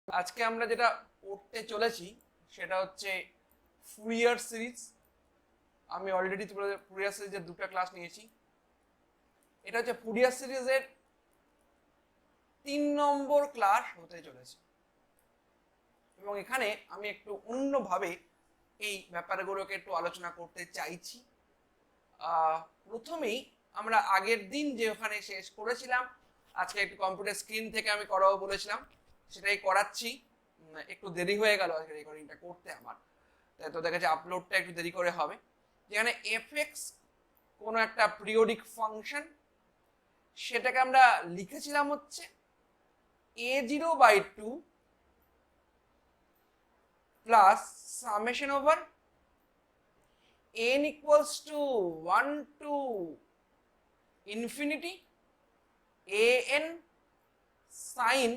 আজকে আমরা যেটা পড়তে চলেছি সেটা হচ্ছে ফুরিয়ার সিরিজ। আমি অলরেডি ফুরিয়ার সিরিজের দুটো ক্লাস নিয়েছি। এটা হচ্ছে ফুরিয়ার সিরিজের 3 নম্বর ক্লাস হতে চলেছে এবং এখানে আমি একটু অন্যভাবে এই ব্যাপারগুলোকে একটু আলোচনা করতে চাইছি। প্রথমেই আমরা আগের দিন যে ওখানে শেষ করেছিলাম, আজকে একটু কম্পিউটার স্ক্রিন থেকে আমি করাবো বলেছিলাম, সেটাই করাচ্ছি। একটু দেরি হয়ে গেল আজকে রেকর্ডিংটা করতে আমার, তাই তোদের কাছে আপলোডটা একটু দেরি করে হবে। যেখানে এফএক্স কোনো একটা পিরিয়ডিক ফাংশন, সেটাকে আমরা লিখেছিলাম হচ্ছে a0/2 plus summation over n equals to 1 to infinity an sin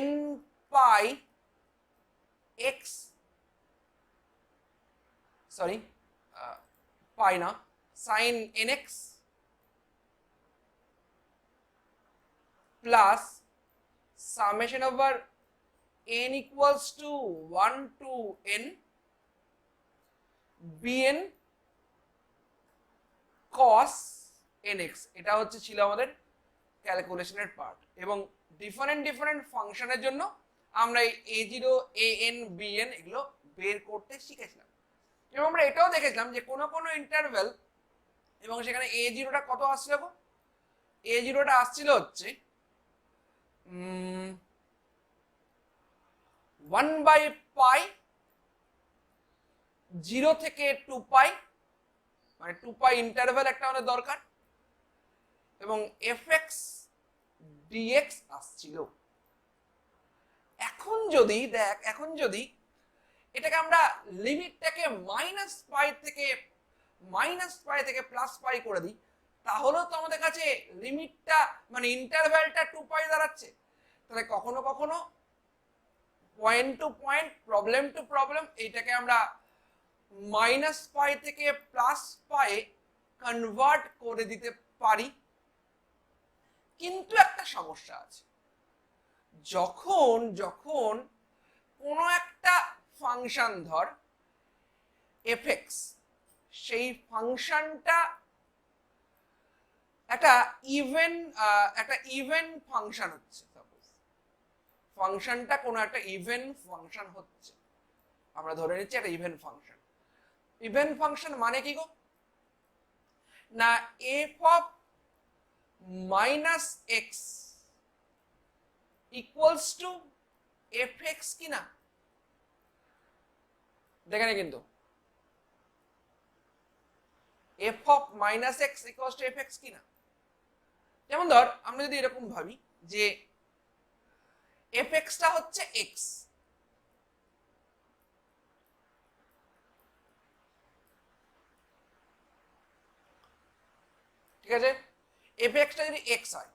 n pi x, sorry, pi না, sin nx plus summation over n equals to 1 to n bn cos nx। এটা হচ্ছে ছিল আমাদের ক্যালকুলেশনের part এবং ডিফারেন্ট ফাংশনের জন্য আমরা এই a0 an bn এগুলো বের করতে শিখেছিলাম। এবং আমরা এটাও দেখেছিলাম যে কোনো ইন্টারভ্যাল এবং সেখানে a0টা কত আসছিল, a0টা আসছিল হচ্ছে 1/π 0 থেকে 2π, মানে 2π ইন্টারভ্যাল একটা আমাদের দরকার, এবং fx dx আসছিল। এখন যদি এটাকে আমরা লিমিটটাকে -π থেকে +π করে দিই, তাহলেও তো আমাদের কাছে লিমিটটা মানে ইন্টারভ্যালটা 2π দাঁড়াচ্ছে। তাহলে কখনো point to point, problem to problem, এইটাকে আমরা -π থেকে +π কনভার্ট করে দিতে পারি। কিন্তু একটা সমস্যা আছে, যখন কোনো একটা ফাংশন, ধর fx, সেই ফাংশনটা একটা ইভেন ফাংশন হচ্ছে, সাপোজ ফাংশনটা কোনো একটা ইভেন ফাংশন হচ্ছে, আমরা ধরে নিচ্ছি একটা ইভেন ফাংশন মানে কি গো, না f of -x equals to fx কিনা, দেখেন কিন্তু f of -x equals to fx কিনা। যেমন ধর আমরা যদি এরকম ভাবি যে fx টা হচ্ছে x, ঠিক আছে, fx টা যদি x হয়,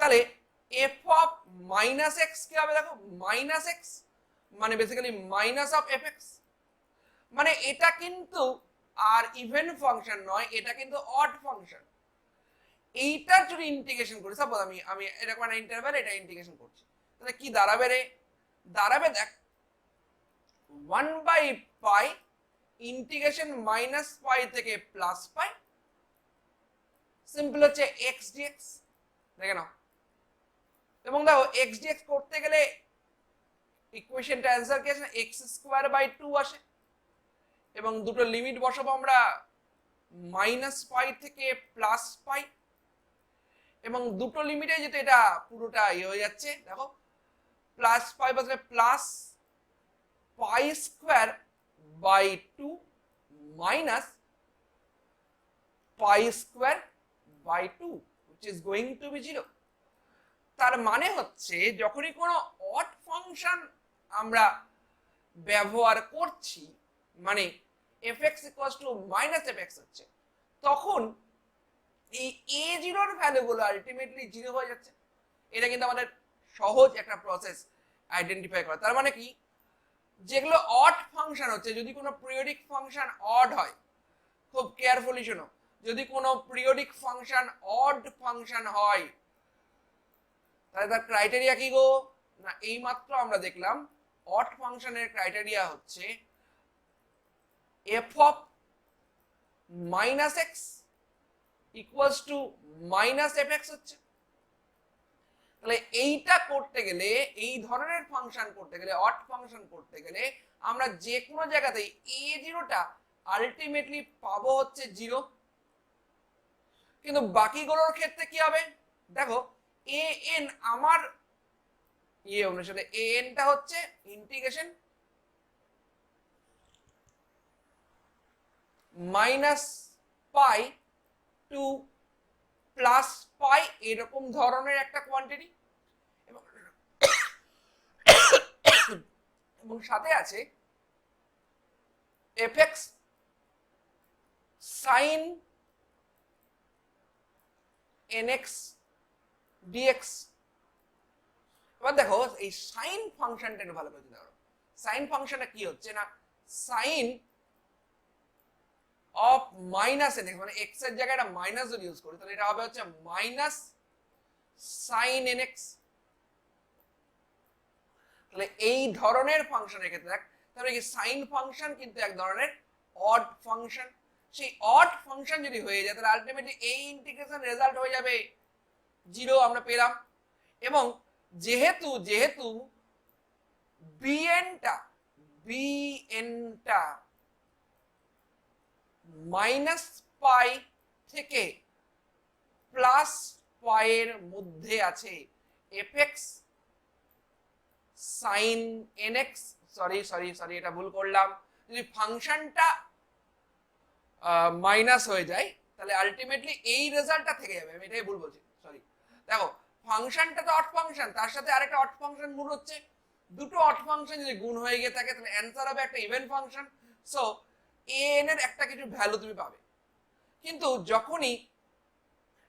তাহলে f of -x কি হবে, দেখো -x মানে বেসিক্যালি মাইনাস অফ fx, মানে এটা কিন্তু আর ইভেন ফাংশন নয়, এটা কিন্তু অড ফাংশন। এইটার যদি ইন্টিগ্রেশন করি, সাপোজ আমি এরকম একটা ইন্টারভ্যাল, এটা ইন্টিগ্রেশন করছি, তাহলে কি দাঁড়াবে রে, দাঁড়াবে দেখ 1/π ইন্টিগ্রেশন -π থেকে +π, সিম্পল হচ্ছে x dx, দেখে নাও। এবং দেখো x dx করতে গেলে ইকুয়েশনটা অ্যান্সার কি আসে, x²/2 আসে, এবং দুটো লিমিট বসাবো আমরা -π থেকে +π, এবং দুটো লিমিটে যেতে এটা পুরোটা হয়ে যাচ্ছে, দেখো +π বসলে +π²/2 -π²/2 which is going to be 0। তার মানে হচ্ছে যখনই কোনো অড ফাংশন আমরা ব্যবহার করছি, মানে fx -fx হচ্ছে, তখন এই a0 এর ভ্যালুগুলো আলটিমেটলি 0 হয়ে যাচ্ছে। এটা কিন্তু আমাদের সহজ একটা প্রসেস আইডেন্টিফাই করা। তার মানে কি, যেগুলো অড ফাংশন হচ্ছে, যদি কোনো পিরিয়ডিক ফাংশন অড হয়, খুব কেয়ারফুলি শোনো, যদি কোনো পিরিয়ডিক ফাংশন অড ফাংশন হয়, তাহলে তার ক্রাইটেরিয়া কি গো, না এই মাত্র আমরা দেখলাম অড ফাংশনের ক্রাইটেরিয়া হচ্ছে F of minus x equals to minus F x হচ্ছে। তাহলে এইটা করতে গেলে, এই ধরনের ফাংশন করতে গেলে, অড ফাংশন করতে গেলে আমরা যে কোনো জায়গাতেই এ জিরোটা আলটিমেটলি পাবো হচ্ছে 0। কিন্তু বাকিগুলোর ক্ষেত্রে কি হবে দেখো, এ এন আমার অনুসারে এ এনটা হচ্ছে integration minus pi to plus pi এরকম ধরনের একটা কোয়ান্টিটি, এবং সাথে আছে f x sine nx dx। এবার দেখো এই সাইন ফাংশনটা একটু ভালো করে দেখো, সাইন ফাংশনটা কি হচ্ছে না, সাইন অফ মাইনাস nx, মানে x এর জায়গায় এটা মাইনাস যদি ইউজ করি তাহলে এটা হবে হচ্ছে মাইনাস সাইন nx। তাহলে এই ধরনের ফাংশনের ক্ষেত্রে দেখ, তাহলে কি সাইন ফাংশন কিন্তু এক ধরনের অড ফাংশন। সেই অড ফাংশন যদি হয়ে যায় তাহলে আলটিমেটলি এই ইন্টিগ্রেশন রেজাল্ট হয়ে যাবে 0 আমরা পেলাম। এবং যেহেতু যেহেতু বিএনটা মাইনাস পাই থেকে প্লাস পাই এর মধ্যে আছে, f x sine n x, sorry এটা ভুল করলাম, যদি ফাংশনটা মাইনাস হয়ে যায় তাহলে আলটিমেটলি এই রেজাল্টটা থেকে যাবে। আমি এটাই ভুল বলছি, সরি। দেখো ফাংশনটা তো অড ফাংশন, তার সাথে আরেকটা অড ফাংশন গুণ হচ্ছে, দুটো অড ফাংশন যদি গুণ হয়ে গিয়ে থাকে তাহলে অ্যান্সার হবে একটা ইভেন ফাংশন। সো এন এর একটা কিছু ভ্যালু তুমি পাবে। কিন্তু যখনই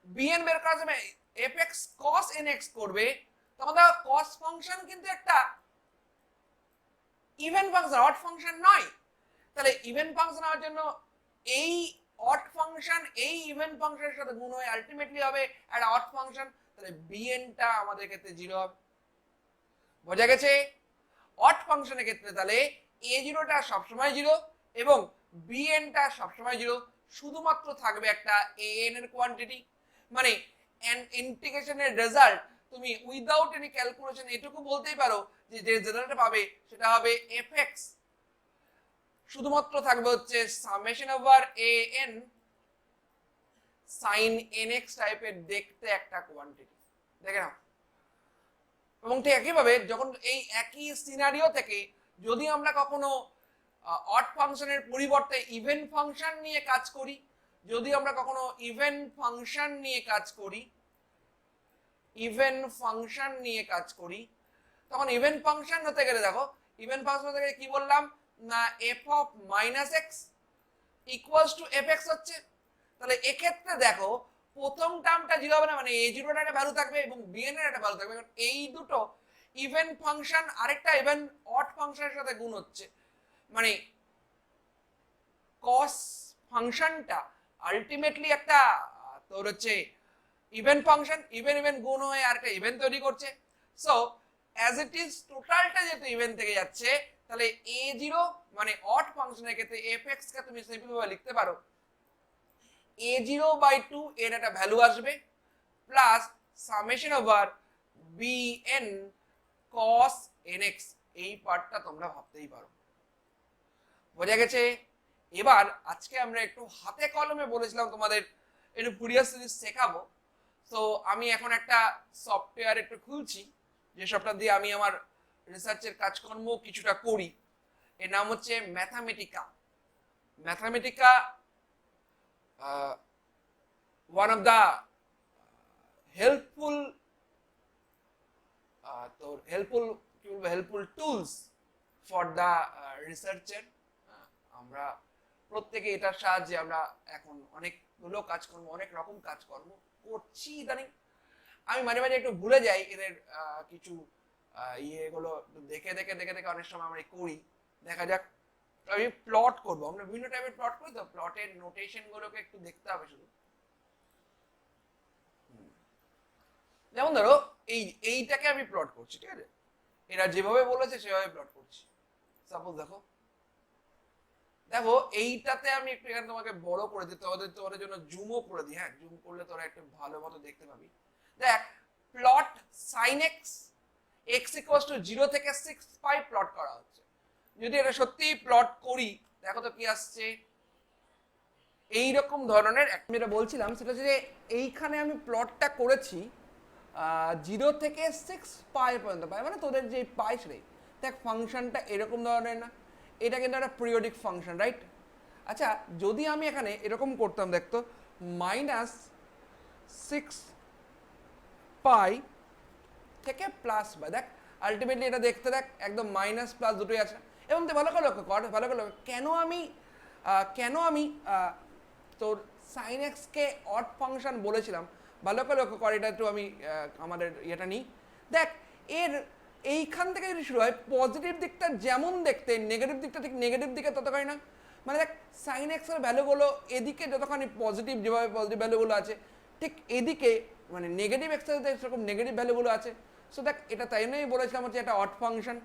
বিএন বের করার সময় F x cos n x করবে তখন দেখো কস ফাংশন কিন্তু একটা ইভেন ফাংশন, অড ফাংশন নয়। তাহলে ইভেন ফাংশন হওয়ার জন্য এই অড ফাংশন এই ইভেন ফাংশনের সাথে গুণ হয়ে আলটিমেটলি হবে একটা অড ফাংশন, তাহলে বিএনটা আমাদের ক্ষেত্রে 0 হবে। বোঝা গেছে? অড ফাংশনের ক্ষেত্রে তাহলে এ জিরোটা সবসময় 0 এবং বিএনটা সবসময় 0, শুধুমাত্র থাকবে একটা এ এন এর কোয়ান্টিটি। মানে ইন্টিগ্রেশনের রেজাল্ট তুমি উইদাউট এনি ক্যালকুলেশন এটুকু বলতেই পারো যে যে রেজাল্টটা পাবে সেটা হবে এফ এক্স, শুধুমাত্র থাকবে হচ্ছে summation over A N sine n x টাইপের দেখতে একটা কোয়ান্টিটি। দেখে নাও। এবং ঠিক একইভাবে যখন এই একই সিনারিও থেকে যদি আমরা কখনো অড ফাংশনের পরিবর্তে ইভেন ফাংশন নিয়ে কাজ করি, যদি আমরা কখনো ইভেন ফাংশন নিয়ে কাজ করি, তখন ইভেন ফাংশন হতে গেলে দেখো, ইভেন ফাংশন হতে গেলে কি বললাম না, F of minus x equals to F x হচ্ছে। তাহলে এক্ষেত্রে দেখো প্রথম টার্মটা 0 হবে না, মানে এ জিরোর একটা ভ্যালু থাকবে এবং বিএন এর একটা ভ্যালু থাকবে। এই দুটো ইভেন ফাংশন আরেকটা ইভেন অড ফাংশনের সাথে গুণ হচ্ছে, মানে কস ফাংশনটা আলটিমেটলি একটা তোর হচ্ছে ইভেন ফাংশন, ইভেন গুণ হয়ে আরেকটা ইভেন তৈরি করছে। সো অ্যাজ ইট ইজ টোটালটা যেহেতু ইভেন থেকে যাচ্ছে তাহলে এ জিরো মানে অড ফাংশনের ক্ষেত্রে এফ এক্স কে তুমি সিম্পল ভাবে লিখতে পারো a0/2 এর একটা ভ্যালু আসবে plus summation over bn cos nx, এই পার্টটা তোমরা ভাবতেই পারো। বোঝা গেছে? এবার আজকে আমরা একটু হাতে কলমে বলেছিলাম তোমাদের একটু ফুরিয়ার সিরিজ শেখাবো। তো আমি এখন একটা সফটওয়্যার একটু খুলছি, যে সফটওয়্যার দিয়ে আমি আমার রিসার্চের কাজকর্ম কিছুটা করি। এর নাম হচ্ছে ম্যাথামেটিকা। one of the helpful tools for the researcher। আমরা প্রত্যেকে এটার সাহায্যে আমরা এখন অনেকগুলো কাজকর্ম, অনেক রকম কাজকর্ম করছি ইদানিং। আমি মাঝে মাঝে একটু ভুলে যাই এদের কিছু ইয়েগুলো দেখে অনেক সময় আমরা করি। দেখা যাক, আমি প্লট করব, আমরা বিভিন্ন টাইপের প্লট করি, তো প্লটের নোটেশন গুলোকে একটু দেখতে হবে শুধু। যেমন ধরো এইটাকে আমি প্লট করছি, ঠিক আছে? এরা যেভাবে বলেছে সেভাবে প্লট করছি। সাপোজ দেখো দেখো এইটাতে আমি একটু এখানে তোমাকে বড় করে দিই, তোমাদের জন্য জুমও করে দিই। হ্যাঁ, জুম করলে তোরা একটু ভালো মতো দেখতে পাবি। দেখ, প্লট sin x x = 0 থেকে 6 পাই প্লট করা হচ্ছে। যদি এটা সত্যি প্লট করি, দেখো তো কি আসছে। এইরকম ধরনের যেটা বলছিলাম সেটা হচ্ছে যে এইখানে আমি প্লটটা করেছি 0 থেকে 6 পাই পর্যন্ত, পাই মানে তোদের যে পাই সেটাই। দেখ ফাংশনটা এরকম ধরনের না, এটা কিন্তু একটা পিরিয়ডিক ফাংশন, রাইট? আচ্ছা, যদি আমি এখানে এরকম করতাম, দেখতো -6 পাই থেকে প্লাস পাই, দেখ আলটিমেটলি এটা দেখতে দেখ একদম মাইনাস প্লাস দুটোই আছে। এবং তুই ভালো করে লক্ষ্য কর, ভালো করে লক্ষ্য, কেন আমি তোর সাইন এক্সকে অড ফাংশন বলেছিলাম, ভালো করে লক্ষ্য কর। এটা একটু আমি আমাদের ইয়েটা নিই। দেখ এর এইখান থেকে যদি শুরু হয়, পজিটিভ দিকটা যেমন দেখতে, নেগেটিভ দিকটা ঠিক নেগেটিভ দিকে ততখানি না। মানে দেখ সাইন এক্সের ভ্যালুগুলো এদিকে যতখানি পজিটিভ, যেভাবে পজিটিভ ভ্যালুগুলো আছে, ঠিক এদিকে মানে নেগেটিভ এক্সের সেরকম নেগেটিভ ভ্যালুগুলো আছে। সো দেখ এটা তাই জন্যই বলেছিলাম হচ্ছে একটা অড ফাংশন।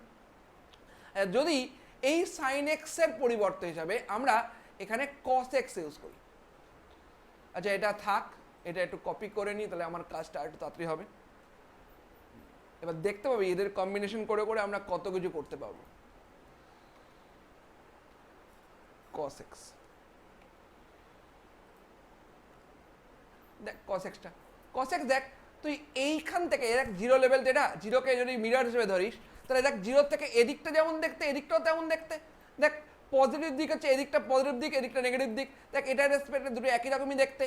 যদি এই সাইন এক্সের পরিবর্তে হিসাবে আমরা এখানে কস এক্স ইউজ করি, আচ্ছা এটা থাক, এটা একটু কপি করে নিই, তাহলে আমার কাজটা একটু তাড়াতাড়ি হবে। এবার দেখতে পাবি এদের কম্বিনেশন করে করে আমরা কত কিছু করতে পারবো। cos x, দেখ cos x টা, cos x দেখ তুই এইখান থেকে দেখ জিরো লেভেল, যেটা জিরোকে যদি মিরর হিসেবে ধরিস, তাহলে দেখ জিরো থেকে এদিকটা যেমন দেখতে এদিকটাও তেমন দেখতে। দেখ পজিটিভ দিক হচ্ছে এদিকটা পজিটিভ দিক, এদিকটা নেগেটিভ দিক, দেখ এটার রেসপেক্টে দুটো একই রকমই দেখতে।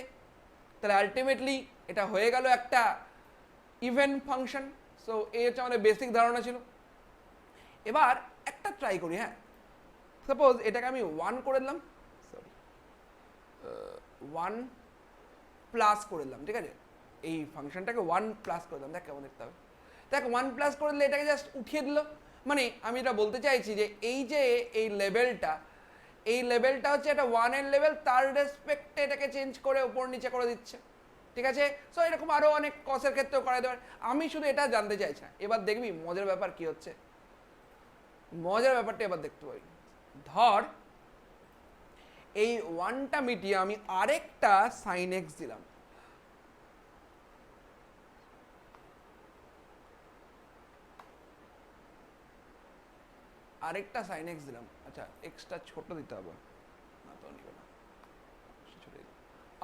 তাহলে আলটিমেটলি এটা হয়ে গেল একটা ইভেন ফাংশন। সো এই হচ্ছে আমাদের বেসিক ধারণা ছিল। এবার একটা ট্রাই করি। হ্যাঁ, সাপোজ এটাকে আমি 1 করে দিলাম, সরি 1 প্লাস করে দিলাম, ঠিক আছে? এই ফাংশনটাকে 1 প্লাস করে দিলাম, দেখ কেমন দেখতে হবে। দেখ 1 প্লাস করে দিলে এটাকে জাস্ট উঠিয়ে দিল। মানে আমি এটা বলতে চাইছি যে এই যে এই লেভেলটা হচ্ছে একটা 1 এর লেভেল, তার রেসপেক্টে এটাকে চেঞ্জ করে উপর নিচে করে দিচ্ছে, ঠিক আছে? সো এরকম আরো অনেক কসের ক্ষেত্রেও করা যেতে পারে। আমি শুধু এটা জানতে চাইছি না। এবার দেখবি মজার ব্যাপার কি হচ্ছে, মজার ব্যাপারটা এবার দেখতে পাবি। ধর এই 1টা মিটিয়ে আমি আরেকটা সাইন এক্স দিলাম, আরেকটা সাইন এক্স দিলাম। আচ্ছা এক্সটা ছোট দিতে হবে না, তো নিব না,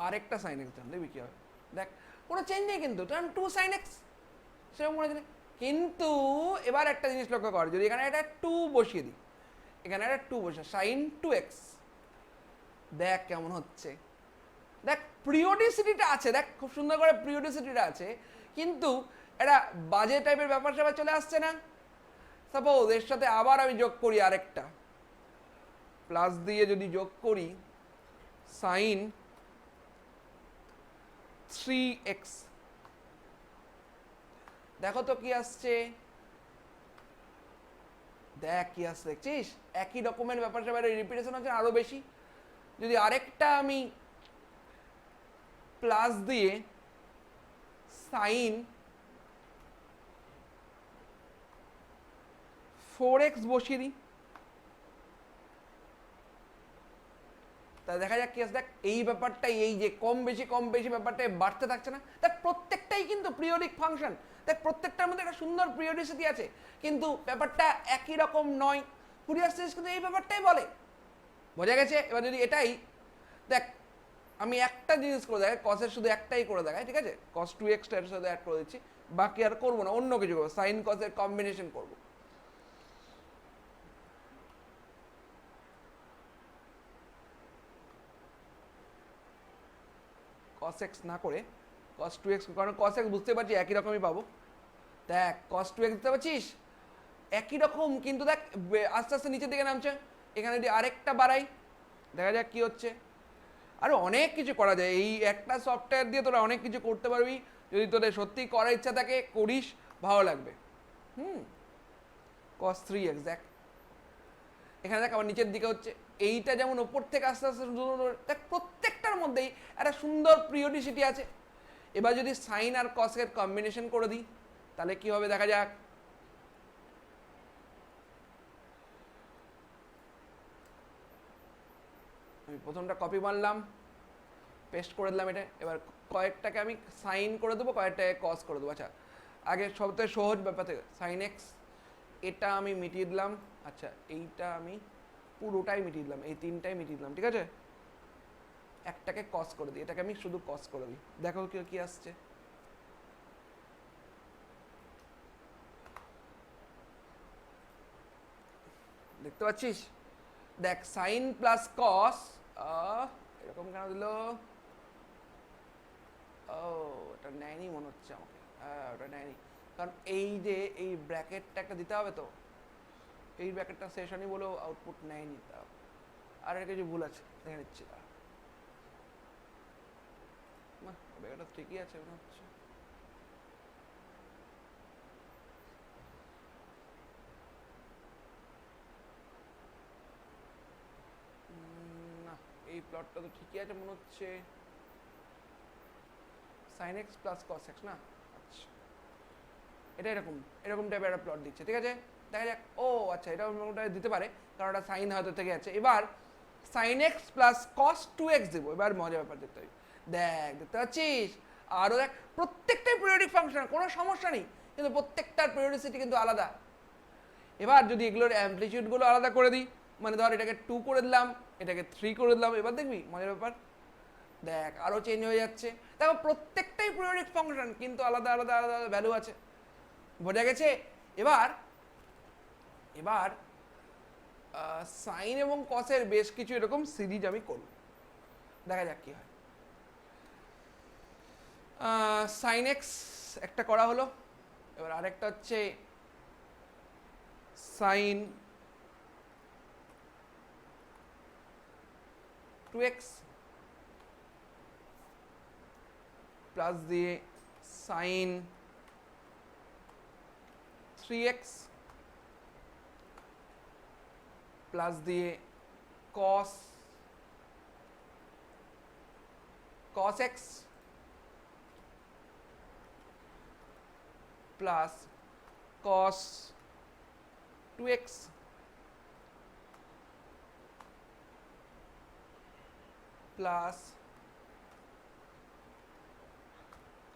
আরেকটা সাইন এক্স দিলাম, দেখবি কি হবে। দেখ কোনো চেঞ্জ নেই কিন্তু, কারণ 2 সাইন এক্স সেরকম মনে হচ্ছে। কিন্তু এবার একটা জিনিস লক্ষ্য কর, যদি এখানে একটা 2 বসিয়ে দিই, এখানে একটা 2 বসে সাইন 2x, দেখ কেমন হচ্ছে। দেখ পিরিয়ডিসিটিটা আছে, দেখ খুব সুন্দর করে পিরিয়ডিসিটিটা আছে, কিন্তু একটা বাজে টাইপের ব্যাপার স্যাপার চলে আসছে না? সাপোজ এর সাথে আবার আমি যোগ করি আরেকটা প্লাস দিয়ে, যদি যোগ করি সাইন 3x, দেখো তো কি আসছে। দেখ কি আসছে, দেখছিস? একই রকমের ব্যাপার স্যাপার রিপিটেশন হচ্ছে আরো বেশি। যদি আরেকটা আমি প্লাস দিয়ে সাইন 4x বসিয়ে দিই, তা দেখা যাক কি আছে। দেখ এই ব্যাপারটাই, এই যে কম বেশি ব্যাপারটা বাড়তে থাকছে না? দেখ প্রত্যেকটাই কিন্তু পিরিয়ডিক ফাংশন, দেখ প্রত্যেকটার মধ্যে একটা সুন্দর পিরিয়ডিসিটি আছে, কিন্তু ব্যাপারটা একই রকম নয়। ফুরিয়ার সিরিজ কিন্তু এই ব্যাপারটাই বলে, বোঝা গেছে? এবার যদি এটাই দেখ, আমি একটা জিনিস করে দেখাই, কসের শুধু একটাই করে দেখাই, ঠিক আছে? cos 2x এর সাথে অ্যাড করে দিচ্ছি, বাকি আর করবো না, অন্য কিছু করবো, সাইন কসের কম্বিনেশন করবো। cos x না করে cos 2x, কারণ cos x বুঝতে পারছি একই রকমই পাবো। দেখ cos 2x বুঝতে পারছিস একই রকম, কিন্তু দেখ আস্তে আস্তে নিচের দিকে নামছে। এখানে যদি আরেকটা বাড়াই, দেখা যাক কি হচ্ছে। আরো অনেক কিছু করা যায়, এই একটা সফটওয়্যার দিয়ে তোরা অনেক কিছু করতে পারবি। যদি তোদের সত্যি করার ইচ্ছা থাকে করিস, ভালো লাগবে। cos 3x দেখ, এখানে দেখ আবার নিচের দিকে হচ্ছে। এইটা যেমন ওপর থেকে আস্তে আস্তে দেখ প্রত্যেকটার মধ্যেই একটা সুন্দর পিরিয়ডিসিটি আছে। এবার যদি সাইন আর কসের কম্বিনেশন করে দিই, তাহলে কি হবে দেখা যাক। আমি প্রথমটা কপি মারলাম, পেস্ট করে দিলাম এটা। এবার কয়েকটাকে আমি সাইন করে দেবো, কয়েকটাকে কস করে দেবো। আচ্ছা, আগে সবথেকে সহজ ব্যাপার থেকে সাইন এক্স, এটা আমি মিটিয়ে দিলাম। আচ্ছা, এইটা আমি পুরোটাই মিটিয়ে দিলাম, এই তিনটাই মিটিয়ে দিলাম, ঠিক আছে। একটাকে কস করে দিই, এটাকে আমি শুধু কস করে দিই, দেখো কি আসছে। দেখতে পাচ্ছিস? দেখ, সাইন প্লাস কস, এরকম কেন দিল? ও, এটা নেয়নি মনে হচ্ছে আমাকে। ওটা নেয়নি, কারণ এই যে এই ব্র্যাকেটটা একটা দিতে হবে, তো এই ব্র্যাকেটটা সেশনই বলেও আউটপুট নেয়নি। তা আর এর কিছু ভুল আছে, দেখে নিচ্ছি। ব্র্যাকেটটা ঠিকই আছে মনে হচ্ছে। না, এই প্লটটা তো ঠিকই আছে মনে হচ্ছে। Sine x plus cos x না? আচ্ছা, এটা এরকম টাইপের একটা প্লট দিচ্ছে, ঠিক আছে। দেখা যাক। ও আচ্ছা, এটা দিতে পারে, কারণ এটা সাইন হয়তো থেকে আছে। এবার সাইন এক্স প্লাস কস 2x দেবো। এবার মজার ব্যাপার দেখতে হবে। দেখতে পাচ্ছিস? আরও দেখ, প্রত্যেকটাই পিরিয়ডিক ফাংশন, কোনো সমস্যা নেই, কিন্তু প্রত্যেকটার পিরিয়ডিসিটি কিন্তু আলাদা। এবার যদি এগুলোর অ্যামপ্লিটিউডগুলো আলাদা করে দিই, মানে ধর এটাকে 2 করে দিলাম, এটাকে 3 করে দিলাম, এবার দেখবি মজার ব্যাপার। দেখ, আরও চেঞ্জ হয়ে যাচ্ছে। দেখো, প্রত্যেকটাই পিরিয়ডিক ফাংশন, কিন্তু আলাদা আলাদা আলাদা ভ্যালু আছে। বোঝা গেছে? এবার সাইন এবং কসের বেশ কিছু এরকম সিরিজ আমি করব, দেখা যাক কি হয়। সাইন এক্স একটা করা হলো। এবার আরেকটা হচ্ছে সাইন 2x প্লাস দিয়ে সাইন 3x প্লাস দিয়ে cos x plus cos 2x plus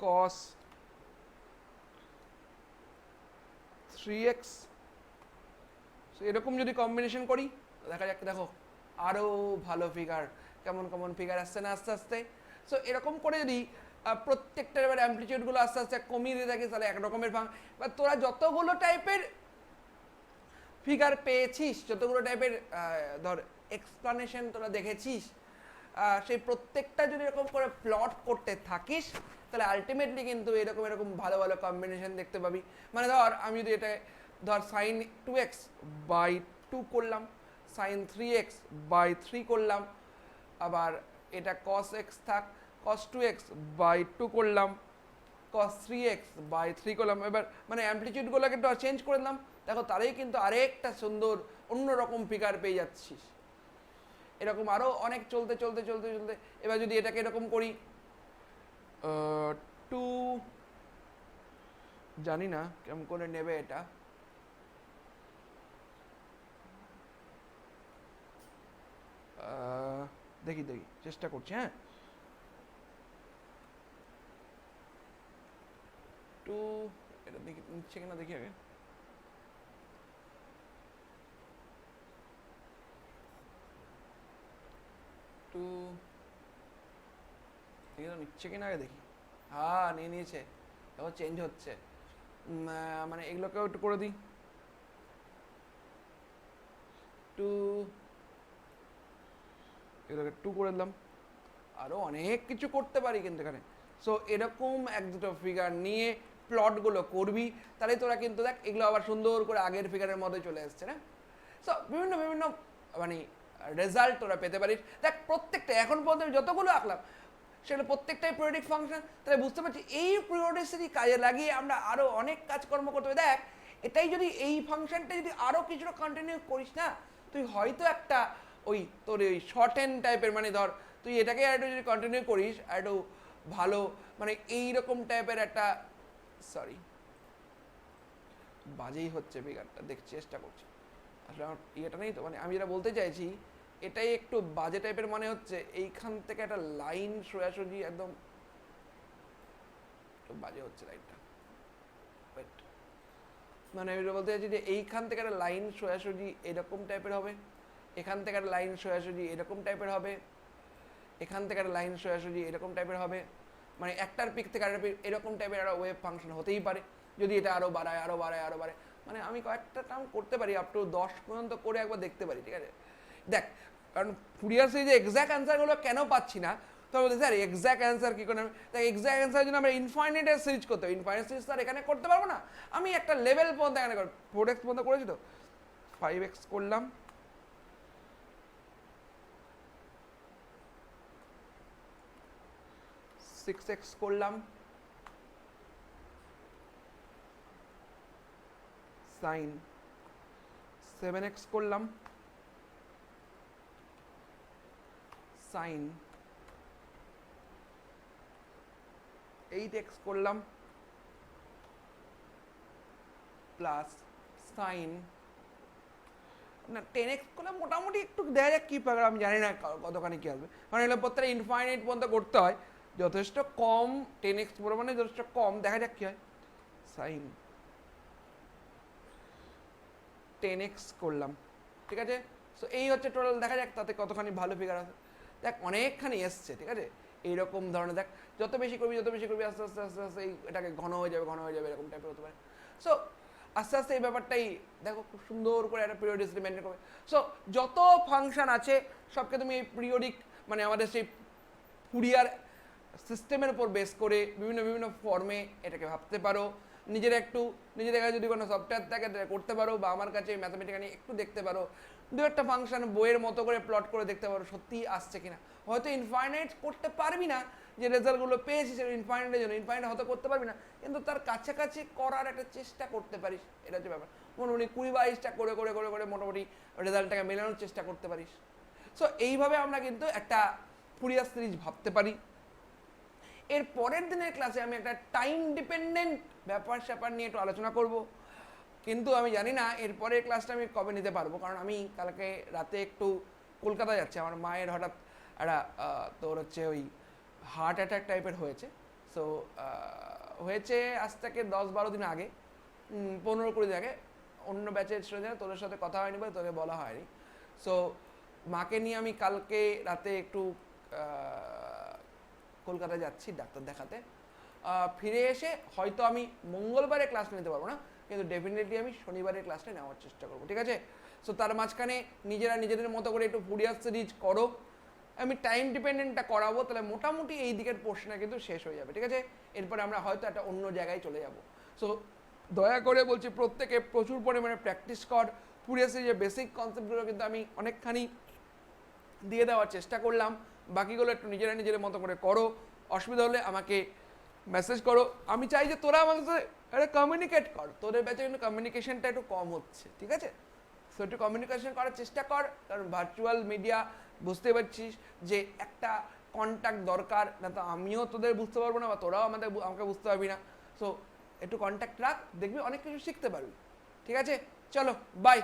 cos 3x। এরকম যদি কম্বিনেশন করি, দেখা যাক। দেখো, আরও ভালো ফিগার, কেমন ফিগার আসছে না আস্তে আস্তে। সো এরকম করে যদি প্রত্যেকটার এবার অ্যামপ্লিটিউডগুলো আস্তে আস্তে কমিয়ে দিয়ে থাকিস, তাহলে একরকমের বা তোরা যতগুলো টাইপের ফিগার পেয়েছিস, যতগুলো টাইপের ধর এক্সপ্লানেশন তোরা দেখেছিস, সেই প্রত্যেকটা যদি এরকম করে প্লট করতে থাকিস, তাহলে আলটিমেটলি কিন্তু এরকম ভালো ভালো কম্বিনেশন দেখতে পাবি। মানে ধর, আমি যদি এটা ধর সাইন 2x বাই 2 করলাম, সাইন 3x বাই 3 করলাম, আবার এটা cos x থাক, cos 2x বাই 2 করলাম, cos 3x বাই 3 করলাম। এবার মানে অ্যামপ্লিটিউডগুলোকে একটু চেঞ্জ করে দিলাম, দেখো তাহলেই কিন্তু আরেকটা সুন্দর অন্যরকম ফিগার পেয়ে যাচ্ছিস। এরকম আরও অনেক চলতে চলতে চলতে চলতে এবার যদি এটাকে এরকম করি, 2, জানি না কেমন করে নেবে এটা। দেখি চেষ্টা করছি। হ্যাঁ, 2, এটা দেখি নিচ্ছে কিনা, দেখি আগে। নিচ্ছে কিনা আগে দেখি। হ্যাঁ, নিয়েছে। দেখো চেঞ্জ হচ্ছে, মানে এগুলোকেও একটু করে দিই। 2, এগুলোকে 2 করে দিলাম। আরও অনেক কিছু করতে পারি কিন্তু এখানে। সো এরকম এক দুটো ফিগার নিয়ে প্লটগুলো করবি, তাহলে তোরা কিন্তু দেখ এগুলো আবার সুন্দর করে আগের ফিগারের মধ্যে চলে আসছে না। সো বিভিন্ন মানে রেজাল্ট তোরা পেতে পারিস। দেখ, প্রত্যেকটা এখন পর্যন্ত যতগুলো আঁকলাম, সেগুলো প্রত্যেকটাই পিরিয়ডিক ফাংশন। তাহলে বুঝতে পারছি এই পিরিয়ডিসিটি কাজে লাগিয়ে আমরা আরও অনেক কাজকর্ম করতে হবে। দেখ, এটাই যদি এই ফাংশনটা যদি আরও কিছুটা কন্টিনিউ করিস না, তুই হয়তো একটা ওই তোর ওই শর্ট হ্যান্ড টাইপের, মানে ধর তুই এটাকে একটু যদি কন্টিনিউ করিস একটু ভালো, মানে এইরকম টাইপের একটা, সরি বাজেই হচ্ছে ফিগারটা, দেখ চেষ্টা করছি আসলে আমার ইয়েটা নেই তো, মানে আমি যেটা বলতে চাইছি এটাই একটু বাজে টাইপের মনে হচ্ছে। এইখান থেকে একটা লাইন সোজাসুজি একদম একটু বাজে হচ্ছে লাইনটা, মানে আমি বলতে চাইছি যে এইখান থেকে একটা লাইন সোজাসুজি এরকম টাইপের হবে, এখান থেকে একটা লাইন সোজাসুজি এরকম টাইপের হবে, এখান থেকে একটা লাইন সোজাসুজি এরকম টাইপের হবে, মানে একটার পিক থেকে আরেকটা পিক এরকম টাইপের একটা ওয়েভ ফাংশন হতেই পারে যদি এটা আরো বাড়ায় আরো বাড়ায় আরো বাড়ে। মানে আমি কয়েকটা টার্ম করতে পারি, আপ টু 10 পর্যন্ত করে একবার দেখতে পারি, ঠিক আছে। দেখ, কারণ ফুরিয়ার সিরিজে এক্সাক্ট অ্যান্সারগুলো কেন পাচ্ছি না, তো বলতে স্যার এক্সাক্ট অ্যান্সার কী করে, তাই এক্সাক্ট অ্যান্সারের জন্য আমরা ইনফাইনাইটের সিরিজ করতে হবে, ইনফাইনাইট সিরিজ স্যার এখানে করতে পারবো না, আমি একটা লেভেল পর্যন্ত এখানে 4x পর্যন্ত করেছি তো, 5x করলাম, সিক্স এক্স করলাম, সাইন 7x করলাম, সাইন 8x করলাম, প্লাস সাইন না 10x করলাম। মোটামুটি একটু দেখা যাক কী পাবে, আমি জানি না কতখানি কী আসবে, কারণ এগুলো প্রত্যেকটা ইনফাইনাইট পর্যন্ত করতে হয়, যথেষ্ট কম 10x পরিমাণে যথেষ্ট কম, দেখা যাক কী হয়। সাইন 10x করলাম, ঠিক আছে। সো এই হচ্ছে টোটাল, দেখা যাক তাতে কতখানি ভালো ফিগার আছে। দেখ অনেকখানি এসছে, ঠিক আছে। এইরকম ধরনের দেখ যত বেশি করবি আস্তে আস্তে আস্তে আস্তে এটাকে ঘন হয়ে যাবে এরকম টাইপের হতে পারে। সো আস্তে আস্তে এই ব্যাপারটাই দেখো খুব সুন্দর করে একটা পিরিয়ডিসিটি মেনটেন করবে। সো যত ফাংশন আছে সবকে তুমি এই পিরিয়ডিক মানে আমাদের সেই ফুরিয়ার সিস্টেমের উপর বেস করে বিভিন্ন বিভিন্ন ফর্মে এটাকে ভাবতে পারো। নিজের কাছে যদি কোনো সফটওয়্যার থাকে তাহলে করতে পারো, বা আমার কাছে ম্যাথামেটিক্যালি একটু দেখতে পারো, দু একটা ফাংশন বইয়ের মতো করে প্লট করে দেখতে পারো সত্যিই আসছে কিনা। হয়তো ইনফাইনাইট করতে পারবি না, যে রেজাল্টগুলো পেয়েছি সেটা ইনফাইনাইটের জন্য ইনফাইনাইট হয়তো করতে পারবি না, কিন্তু তার কাছাকাছি করার একটা চেষ্টা করতে পারিস, এটা হচ্ছে ব্যাপার। মোটামুটি 20-22টা করে করে করে করে মোটামুটি রেজাল্টটাকে মেলানোর চেষ্টা করতে পারিস। সো এইভাবে আমরা কিন্তু একটা ফুরিয়ার সিরিজ ভাবতে পারি। এর পরের দিনের ক্লাসে আমি একটা টাইম ডিপেন্ডেন্ট ব্যাপার স্যাপার নিয়ে একটু আলোচনা করব, কিন্তু আমি জানি না এরপরের ক্লাসটা আমি কবে নিতে পারবো, কারণ আমি কালকে রাতে একটু কলকাতা যাচ্ছি, আমার মায়ের হঠাৎ একটা তোর হচ্ছে ওই হার্ট অ্যাটাক টাইপের হয়েছে। সো হয়েছে আজ থেকে 10-12 দিন আগে, 15-20 দিন আগে। অন্য ব্যাচের স্টুডেন্ট, তোদের সাথে কথা হয়নি বলে তোদের বলা হয়নি। সো মাকে নিয়ে আমি কালকে রাতে একটু কলকাতা যাচ্ছি ডাক্তার দেখাতে। ফিরে এসে হয়তো আমি মঙ্গলবারে ক্লাস নিতে পারবো না, কিন্তু ডেফিনেটলি আমি শনিবারের ক্লাসটা নেওয়ার চেষ্টা করবো, ঠিক আছে। সো তার মাঝখানে নিজেরা নিজেদের মতো করে একটু ফুরিয়ার সিরিজ করো, আমি টাইম ডিপেন্ডেন্টটা করাবো, তাহলে মোটামুটি এই দিকের পোর্শনটা কিন্তু শেষ হয়ে যাবে, ঠিক আছে। এরপরে আমরা হয়তো একটা অন্য জায়গায় চলে যাব। সো দয়া করে বলছি প্রত্যেকে প্রচুর পরিমাণে প্র্যাকটিস কর। ফুরিয়ার সিরিজের বেসিক কনসেপ্টগুলো কিন্তু আমি অনেকখানি দিয়ে দেওয়ার চেষ্টা করলাম, বাকিগুলো একটু নিজেরা নিজের মতো করে করো। অসুবিধা হলে আমাকে মেসেজ করো। আমি চাই যে তোরা আমাদের সাথে একটা কমিউনিকেট কর, তোদের ব্যাচে কিন্তু কমিউনিকেশনটা একটু কম হচ্ছে, ঠিক আছে। সো একটু কমিউনিকেশন করার চেষ্টা কর, কারণ ভার্চুয়াল মিডিয়া বুঝতে পারছিস যে একটা কন্ট্যাক্ট দরকার, না তো আমিও তোদের বুঝতে পারবো না বা তোরাও আমাকে বুঝতে পারবি না। সো একটু কন্ট্যাক্ট রাখ, দেখবি অনেক কিছু শিখতে পারবি, ঠিক আছে। চলো বাই।